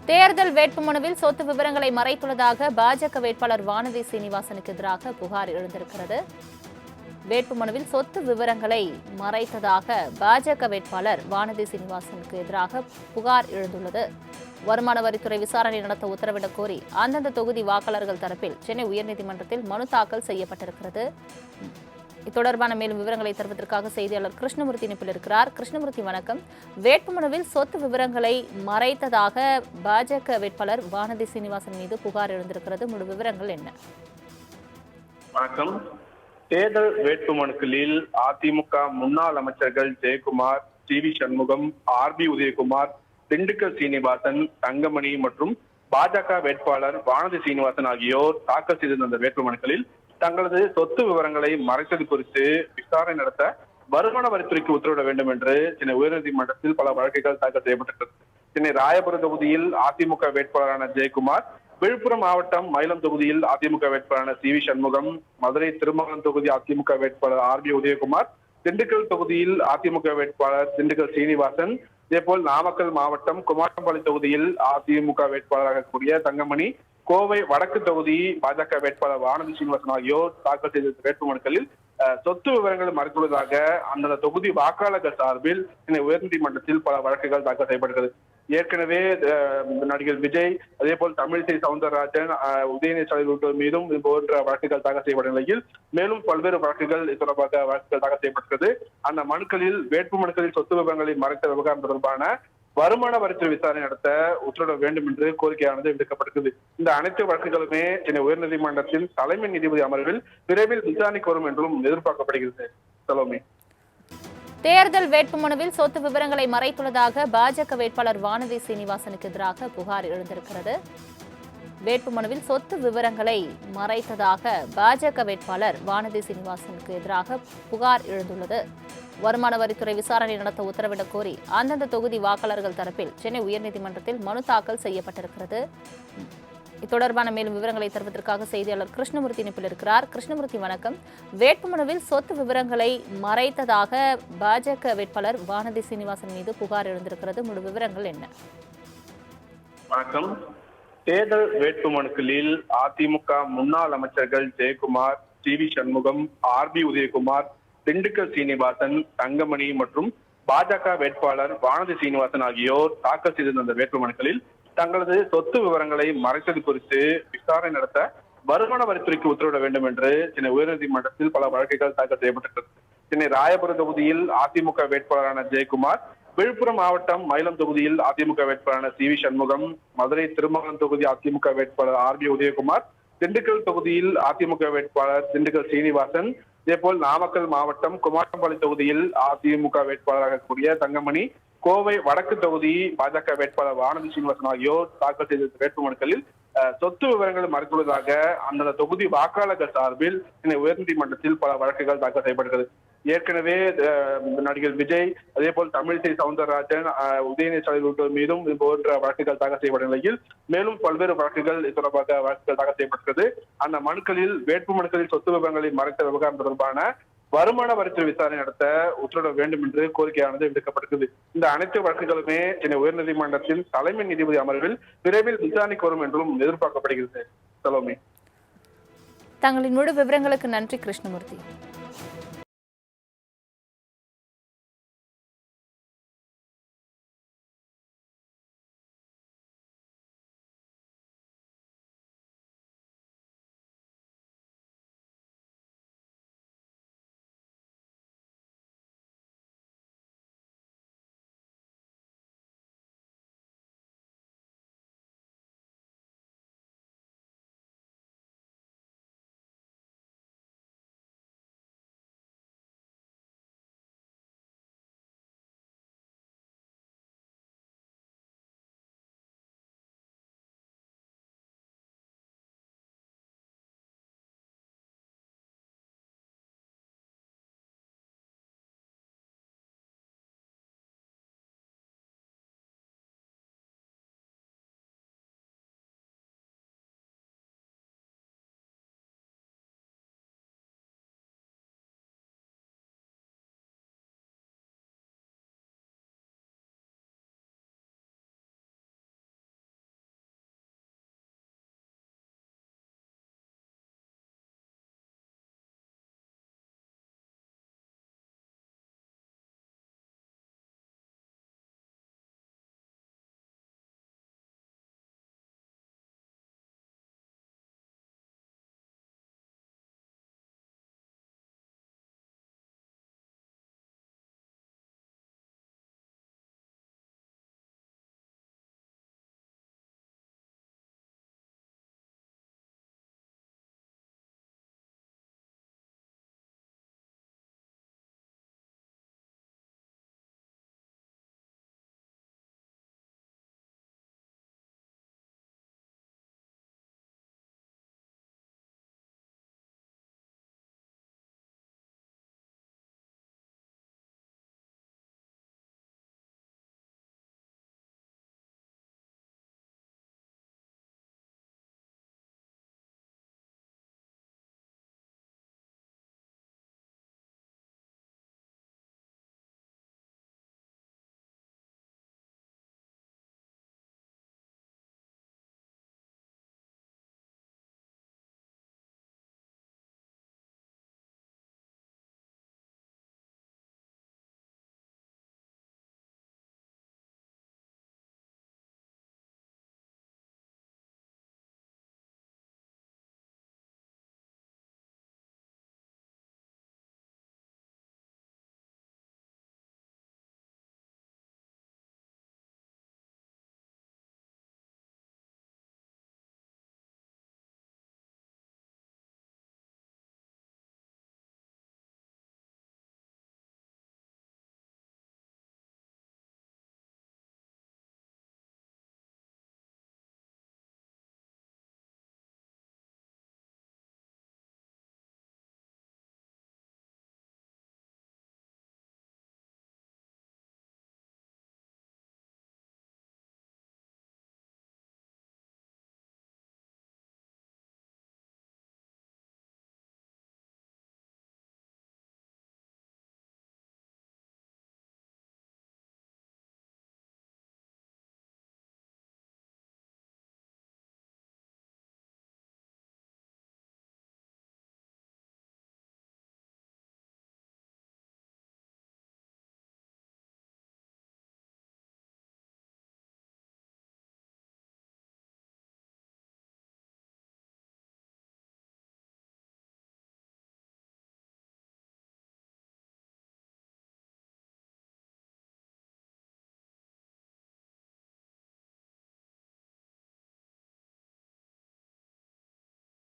தேர்தல் வேட்புமனுவில் சொத்து விவரங்களை மறைத்துள்ளதாக பாஜக வேட்பாளர் வானதி சீனிவாசனுக்கு எதிராக புகார் எழுந்திருக்கிறது. வேட்புமனுவில் சொத்து விவரங்களை மறைத்ததாக பாஜக வேட்பாளர் வானதி சீனிவாசனுக்கு எதிராக புகார் எழுந்துள்ளது. வருமான வரித்துறை விசாரணை நடத்த உத்தரவிடக் கோரி அந்தந்த தொகுதி வாக்காளர்கள் தரப்பில் சென்னை உயர்நீதிமன்றத்தில் மனு தாக்கல் செய்யப்பட்டிருக்கிறது. தொடர்பான மேலும் விவரங்களை தருவதற்காக செய்தியாளர் கிருஷ்ணமூர்த்தி இணைப்பில் இருக்கிறார். கிருஷ்ணமூர்த்தி, வணக்கம். வேட்புமனுவில் சொத்து விவரங்களை மறைத்ததாக பாஜக வேட்பாளர் வானதி சீனிவாசன் மீது புகார் எழுந்திருக்கிறது. முழு விவரங்கள் என்ன? வணக்கம். தேர்தல் வேட்புமனுக்களில் அதிமுக முன்னாள் அமைச்சர்கள் ஜெயக்குமார், டி.வி. சண்முகம், ஆர்.பி. உதயகுமார், திண்டுக்கல் சீனிவாசன், தங்கமணி மற்றும் பாஜக வேட்பாளர் வானதி சீனிவாசன் ஆகியோர் தாக்கல் செய்திருந்த அந்த வேட்புமனுக்களில் தங்களது சொத்து விவரங்களை மறைத்தது குறித்து விசாரணை நடத்த வருமான வரித்துறைக்கு உத்தரவிட வேண்டும் என்று சென்னை உயர்நீதிமன்றத்தில் பல வழக்குகள் தாக்கல் செய்யப்பட்டிருக்கிறது. சென்னை ராயபுரம் தொகுதியில் அதிமுக வேட்பாளரான ஜெயக்குமார், விழுப்புரம் மாவட்டம் மயிலம் தொகுதியில் அதிமுக வேட்பாளரான டி.வி. சண்முகம், மதுரை திருமங்கலம் தொகுதி அதிமுக வேட்பாளர் ஆர்.பி. உதயகுமார், திண்டுக்கல் தொகுதியில் அதிமுக வேட்பாளர் திண்டுக்கல் சீனிவாசன், இதேபோல் நாமக்கல் மாவட்டம் குமாரம்பாளையம் தொகுதியில் அதிமுக வேட்பாளராக கூடிய தங்கமணி, கோவை வடக்கு தொகுதி பாஜக வேட்பாளர் வானதி சீனிவாசன் ஆகியோர் தாக்கல் செய்த வேட்புமனுக்களில் சொத்து விவரங்களை மறைத்துள்ளதாக அந்தந்த தொகுதி வாக்காளர்கள் சார்பில் சென்னை உயர்நீதிமன்றத்தில் பல வழக்குகள் தாக்கல் செய்யப்படுகிறது. ஏற்கனவே நடிகர் விஜய், அதே போல் தமிழிசை சவுந்தரராஜன், உதயநிதி ஸ்டாலின் உள்ளிட்டோர் மீதும் இது போன்ற வழக்குகள் தாக்கல் செய்யப்பட்ட நிலையில் மேலும் பல்வேறு வழக்குகள் தொடர்பாக வழக்குகள் தாக்கல் செய்யப்பட்டிருக்கிறது. அந்த மனுக்களில் வேட்புமனுக்களில் சொத்து விவரங்களை மறைத்த விவகாரம் தொடர்பான வருமான வரித்துறை விசாரணை நடத்த உத்தரவிட வேண்டும் என்று கோரிக்கையானது விடுக்கப்பட்டிருக்கிறது. இந்த அனைத்து வழக்குகளுமே சென்னை உயர்நீதிமன்றத்தில் தலைமை நீதிபதி அமர்வில் விரைவில் விசாரணைக்கு வரும் என்றும் எதிர்பார்க்கப்படுகிறது. சலோமி, தேர்தல் வேட்புமனுவில் சொத்து விவரங்களை மறைத்துள்ளதாக பாஜக வேட்பாளர் வானதி சீனிவாசனுக்கு எதிராக புகார் எழுந்திருக்கிறது. வேட்புமனுவில் சொத்து விவரங்களை மறைத்ததாக பாஜக வேட்பாளர் வானதி சீனிவாசனுக்கு எதிராக புகார் எழுந்துள்ளது. வருமான வரித்துறை விசாரணை நடத்த உத்தரவிடக் கோரி அந்தந்த தொகுதி வாக்காளர்கள் தரப்பில் சென்னை உயர்நீதிமன்றத்தில் மனு தாக்கல் செய்யப்பட்டிருக்கிறது. தொடர்பான மேலும் விவரங்களை தருவதற்காக செய்தியாளர் கிருஷ்ணமூர்த்தி இணைப்பில் இருக்கிறார். கிருஷ்ணமூர்த்தி, வணக்கம். வேட்புமனுவில் சொத்து விவரங்களை மறைத்ததாக பாஜக வேட்பாளர் வானதி சீனிவாசன் மீது புகார் எழுந்திருக்கிறது. முழு விவரங்கள் என்ன? வணக்கம். தேர்தல் வேட்புமனுக்களில் அதிமுக முன்னாள் அமைச்சர்கள் ஜெயக்குமார், டி.வி. சண்முகம், ஆர்.பி. உதயகுமார், திண்டுக்கல் சீனிவாசன், தங்கமணி மற்றும் பாஜக வேட்பாளர் வானதி சீனிவாசன் ஆகியோர் தாக்கல் செய்திருந்த அந்த வேட்புமனுக்களில் தங்களது சொத்து விவரங்களை மறைத்தது குறித்து விசாரணை நடத்த வருமான வரித்துறைக்கு உத்தரவிட வேண்டும் என்று சென்னை உயர்நீதிமன்றத்தில் பல வழக்குகள் தாக்கல் செய்யப்பட்டிருக்கிறது. சென்னை ராயபுரம் தொகுதியில் அதிமுக வேட்பாளரான ஜெயக்குமார், விழுப்புரம் மாவட்டம் மயிலம் தொகுதியில் அதிமுக வேட்பாளரான டி.வி. சண்முகம், மதுரை திருமங்கலம் தொகுதி அதிமுக வேட்பாளர் ஆர்.பி. உதயகுமார், திண்டுக்கல் தொகுதியில் அதிமுக வேட்பாளர் திண்டுக்கல் சீனிவாசன், இதேபோல் நாமக்கல் மாவட்டம் குமாரம்பாளையம் தொகுதியில் அதிமுக வேட்பாளராக கூடிய தங்கமணி, கோவை வடக்கு தொகுதி பாஜக வேட்பாளர் வானதி சீனிவாசன் ஆகியோர் தாக்கல் செய்த வேட்புமனுக்களில் சொத்து விவரங்களை மறைத்துள்ளதாக அந்தந்த தொகுதி வாக்காளர்கள் சார்பில் சென்னை உயர்நீதிமன்றத்தில் பல வழக்குகள் தாக்கல் செய்யப்படுகிறது. ஏற்கனவே நடிகர் விஜய், அதே போல் தமிழிசை சவுந்தரராஜன், உதயநிதி ஸ்டாலின் உள்ளிட்டோர் மீதும் இது போன்ற வழக்குகள் தாக்கல் செய்யப்பட்ட நிலையில் மேலும் பல்வேறு வழக்குகள் தொடர்பாக வழக்குகள் தாக்கல் செய்யப்பட்டிருக்கிறது. அந்த மனுக்களில் வேட்புமனுக்களில் சொத்து விவரங்களை மறைத்த விவகாரம் தொடர்பான வருமான வரித்துறை விசாரணை நடத்த உத்தரவிட வேண்டும் என்று கோரிக்கையானது விடுக்கப்பட்டிருக்கிறது. இந்த அனைத்து வழக்குகளுமே சென்னை உயர்நீதிமன்றத்தில் தலைமை நீதிபதி அமர்வில் விரைவில் விசாரணைக்கு வரும் என்றும் எதிர்பார்க்கப்படுகிறது. சலோமி, தங்களின் முழு விவரங்களுக்கு நன்றி கிருஷ்ணமூர்த்தி.